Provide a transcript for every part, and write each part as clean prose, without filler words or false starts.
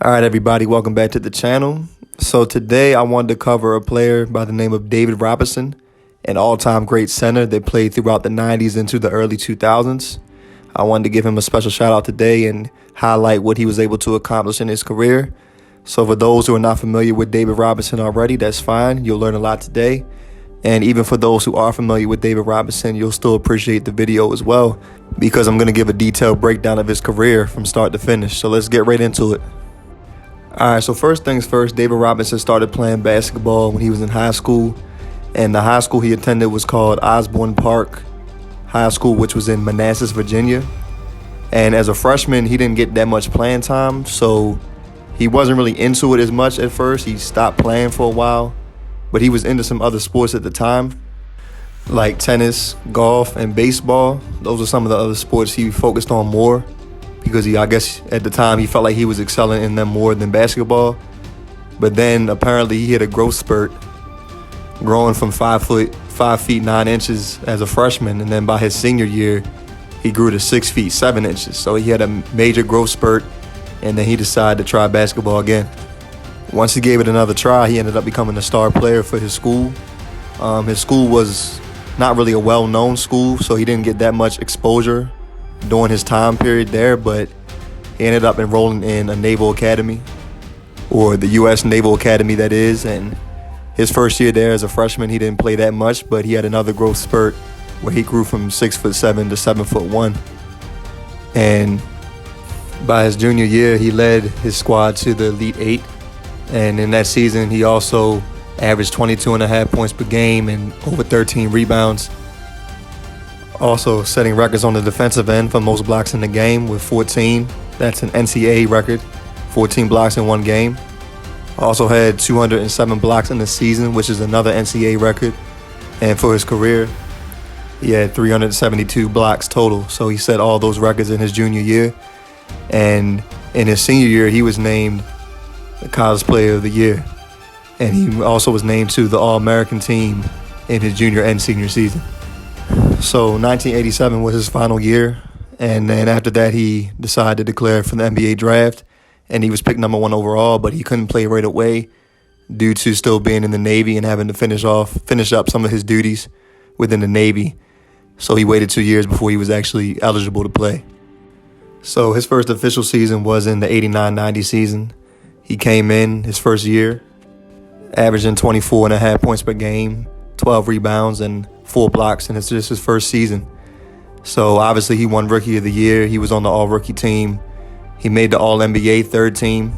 All right, everybody, welcome back to the channel. So today I wanted to cover a player by the name of David Robinson, an all-time great center that played throughout the 90s into the early 2000s. I wanted to give him a special shout out today and highlight what he was able to accomplish in his career. So for those who are not familiar with David Robinson already, that's fine. You'll learn a lot today. And even for those who are familiar with David Robinson, you'll still appreciate the video as well, because I'm going to give a detailed breakdown of his career from start to finish. So let's get right into it. All right, so first things first, David Robinson started playing basketball when he was in high school. And the high school he attended was called Osborne Park High School, which was in Manassas, Virginia. And as a freshman, he didn't get that much playing time, so he wasn't really into it as much at first. He stopped playing for a while, but he was into some other sports at the time, like tennis, golf, and baseball. Those are some of the other sports he focused on more, because I guess at the time he felt like he was excelling in them more than basketball. But then apparently he hit a growth spurt, growing from 5 feet 9 inches as a freshman, and then by his senior year he grew to 6 feet 7 inches. So he had a major growth spurt, and then he decided to try basketball again. Once he gave it another try, he ended up becoming a star player for his school. His school was not really a well-known school, so he didn't get that much exposure during his time period there, but he ended up enrolling in a naval academy, or the U.S. Naval Academy, that is. And his first year there as a freshman, he didn't play that much, but he had another growth spurt where he grew from 6'7" to 7'1". And by his junior year, he led his squad to the Elite Eight. And in that season, he also averaged 22.5 points per game and over 13 rebounds. Also setting records on the defensive end for most blocks in the game with 14. That's an NCAA record, 14 blocks in one game. Also had 207 blocks in the season, which is another NCAA record. And for his career, he had 372 blocks total. So he set all those records in his junior year. And in his senior year, he was named the College Player of the Year. And he also was named to the All-American team in his junior and senior season. So 1987 was his final year, and then after that he decided to declare for the NBA draft, and he was picked number 1 overall, but he couldn't play right away due to still being in the Navy and having to finish up some of his duties within the Navy. So he waited 2 years before he was actually eligible to play. So his first official season was in the 89-90 season. He came in his first year, averaging 24.5 points per game, 12 rebounds, and 4 blocks, and it's just his first season. So obviously he won Rookie of the Year. He was on the All-Rookie team. He made the All-NBA third team.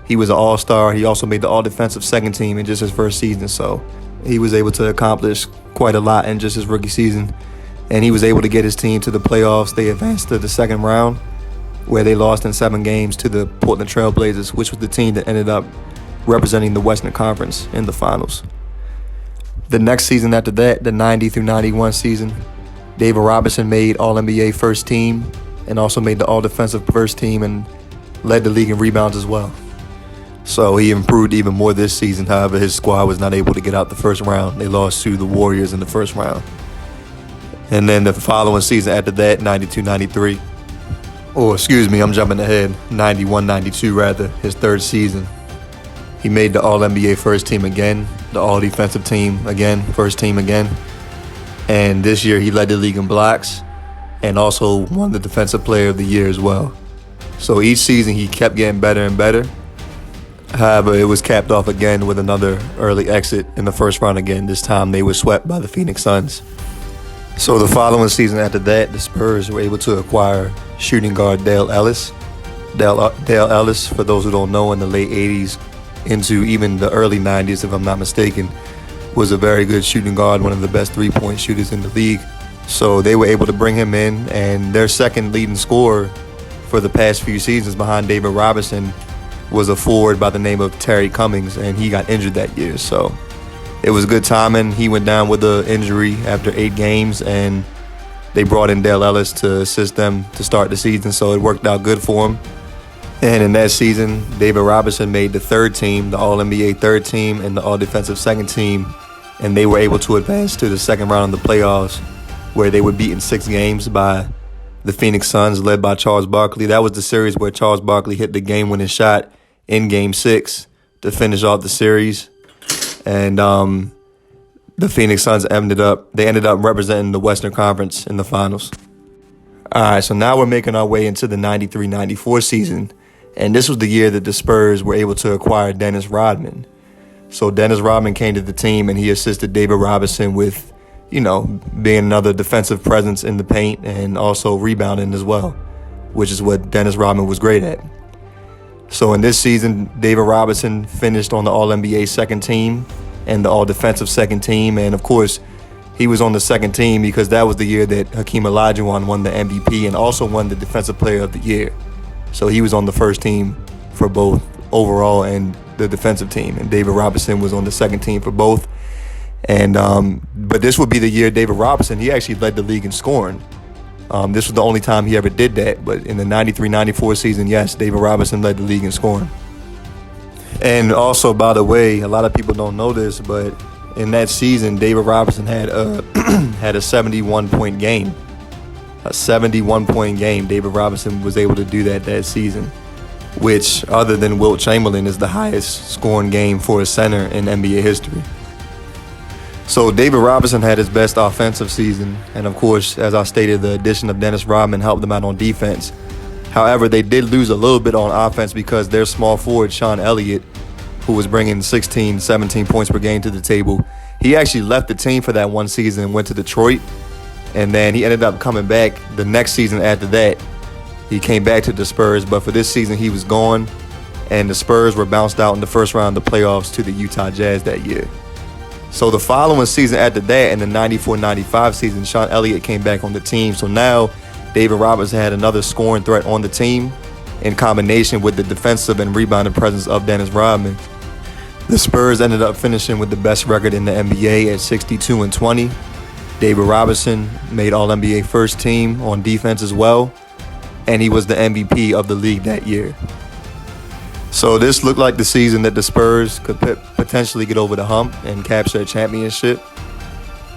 He was an All-Star. He also made the All-Defensive second team in just his first season. So he was able to accomplish quite a lot in just his rookie season. And he was able to get his team to the playoffs. They advanced to the second round, where they lost in 7 games to the Portland Trail Blazers, which was the team that ended up representing the Western Conference in the finals. The next season after that, the 90 through 91 season, David Robinson made All-NBA first team and also made the All-Defensive first team and led the league in rebounds as well. So he improved even more this season. However, his squad was not able to get out the first round. They lost to the Warriors in the first round. And then the following season after that, 92-93, or excuse me, I'm jumping ahead, 91-92 rather, his third season, he made the All-NBA first team again, the All-Defensive team again, first team again. And this year he led the league in blocks and also won the Defensive Player of the Year as well. So each season he kept getting better and better. However, it was capped off again with another early exit in the first round again. This time they were swept by the Phoenix Suns. So the following season after that, the Spurs were able to acquire shooting guard Dale Ellis. Dale Ellis, for those who don't know, in the late 80s into even the early 90s, if I'm not mistaken, was a very good shooting guard, one of the best three-point shooters in the league. So they were able to bring him in, and their second leading scorer for the past few seasons behind David Robinson was a forward by the name of Terry Cummings, and he got injured that year. So it was good timing. He went down with an injury after 8 games, and they brought in Dale Ellis to assist them to start the season, so it worked out good for him. And in that season, David Robinson made the third team, the All-NBA third team, and the All-Defensive second team, and they were able to advance to the second round of the playoffs, where they were beaten 6 games by the Phoenix Suns, led by Charles Barkley. That was the series where Charles Barkley hit the game-winning shot in Game 6 to finish off the series. And the Phoenix Suns ended up representing the Western Conference in the finals. All right, so now we're making our way into the 93-94 season. And this was the year that the Spurs were able to acquire Dennis Rodman. So Dennis Rodman came to the team and he assisted David Robinson with, being another defensive presence in the paint and also rebounding as well, which is what Dennis Rodman was great at. So in this season, David Robinson finished on the All-NBA second team and the All-Defensive second team. And of course, he was on the second team because that was the year that Hakeem Olajuwon won the MVP and also won the Defensive Player of the Year. So he was on the first team for both overall and the defensive team. And David Robinson was on the second team for both. And but this would be the year David Robinson, he actually led the league in scoring. This was the only time he ever did that. But in the 93-94 season, yes, David Robinson led the league in scoring. And also, by the way, a lot of people don't know this, but in that season, David Robinson had a 71-point game. A 71-point game. David Robinson was able to do that season, which, other than Wilt Chamberlain, is the highest scoring game for a center in NBA history. So David Robinson had his best offensive season, and of course, as I stated, the addition of Dennis Rodman helped them out on defense. However, they did lose a little bit on offense because their small forward, Sean Elliott, who was bringing 16, 17 points per game to the table, he actually left the team for that one season and went to Detroit. And then he ended up coming back the next season after that. He came back to the Spurs, but for this season he was gone. And the Spurs were bounced out in the first round of the playoffs to the Utah Jazz that year. So the following season after that, in the 94-95 season, Sean Elliott came back on the team. So now David Robinson had another scoring threat on the team in combination with the defensive and rebounding presence of Dennis Rodman. The Spurs ended up finishing with the best record in the NBA at 62-20. David Robinson made All-NBA first team on defense as well, and he was the MVP of the league that year. So this looked like the season that the Spurs could potentially get over the hump and capture a championship.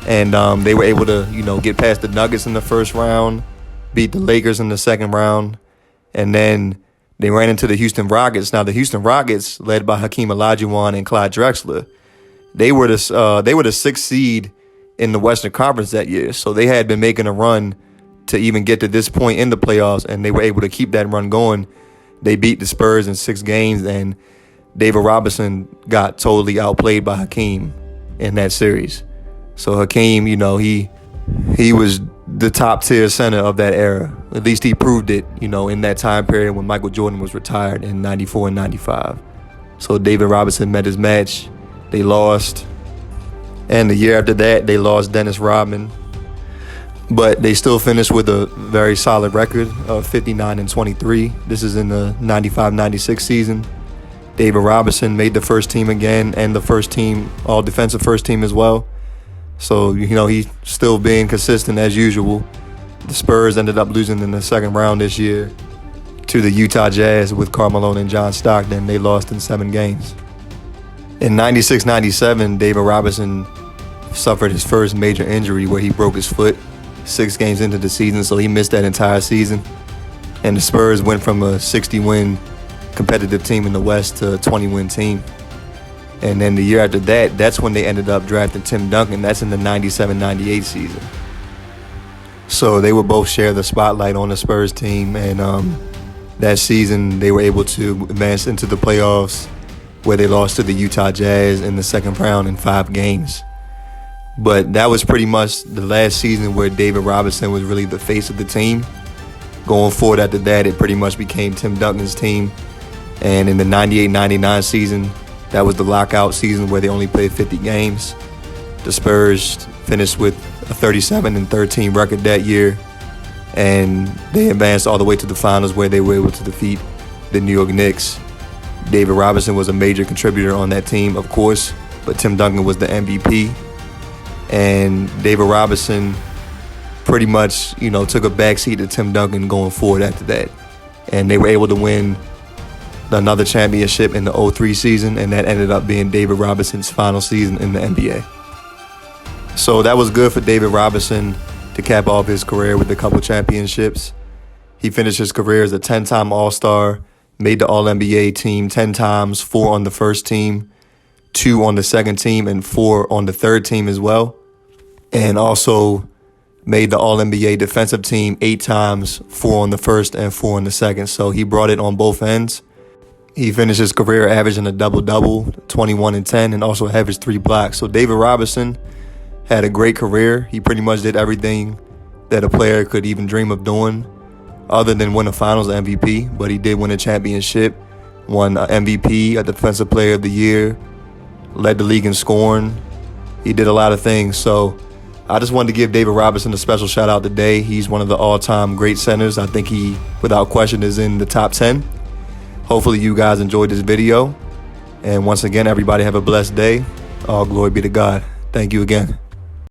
And they were able to, get past the Nuggets in the first round, beat the Lakers in the second round, and then they ran into the Houston Rockets. Now the Houston Rockets, led by Hakeem Olajuwon and Clyde Drexler, they were the sixth seed in the Western Conference that year. So they had been making a run to even get to this point in the playoffs, and they were able to keep that run going. They beat the Spurs in 6 games, and David Robinson got totally outplayed by Hakeem in that series. So Hakeem, he was the top tier center of that era. At least he proved it, in that time period when Michael Jordan was retired in 94 and 95. So David Robinson met his match. They lost. And the year after that, they lost Dennis Rodman. But they still finished with a very solid record of 59-23. This is in the 95-96 season. David Robinson made the first team again and the first team, all-defensive first team as well. So, he's still being consistent as usual. The Spurs ended up losing in the second round this year to the Utah Jazz with Karl Malone and John Stockton. They lost in 7 games. In 96-97, David Robinson suffered his first major injury where he broke his foot 6 games into the season, so he missed that entire season. And the Spurs went from a 60-win competitive team in the West to a 20-win team. And then the year after that, that's when they ended up drafting Tim Duncan. That's in the 97-98 season. So they would both share the spotlight on the Spurs team. And that season, they were able to advance into the playoffs where they lost to the Utah Jazz in the second round in 5 games. But that was pretty much the last season where David Robinson was really the face of the team. Going forward after that, it pretty much became Tim Duncan's team. And in the 98-99 season, that was the lockout season where they only played 50 games. The Spurs finished with a 37-13 record that year, and they advanced all the way to the finals where they were able to defeat the New York Knicks. David Robinson was a major contributor on that team, of course, but Tim Duncan was the MVP. And David Robinson pretty much, took a backseat to Tim Duncan going forward after that. And they were able to win another championship in the 2003 season, and that ended up being David Robinson's final season in the NBA. So that was good for David Robinson to cap off his career with a couple championships. He finished his career as a 10-time All-Star, made the All-NBA team 10 times, 4 on the first team, 2 on the second team, and 4 on the third team as well. And also made the All-NBA defensive team 8 times, 4 on the first and 4 on the second. So he brought it on both ends. He finished his career averaging a double-double, 21 and 10, and also averaged 3 blocks. So David Robinson had a great career. He pretty much did everything that a player could even dream of doing, other than win a Finals MVP. But he did win a championship, won a MVP, a Defensive Player of the Year, led the league in scoring. He did a lot of things. So I just wanted to give David Robinson a special shout out today. He's one of the all-time great centers. I think he, without question, is in the top 10. Hopefully you guys enjoyed this video. And once again, everybody have a blessed day. All glory be to God. Thank you again.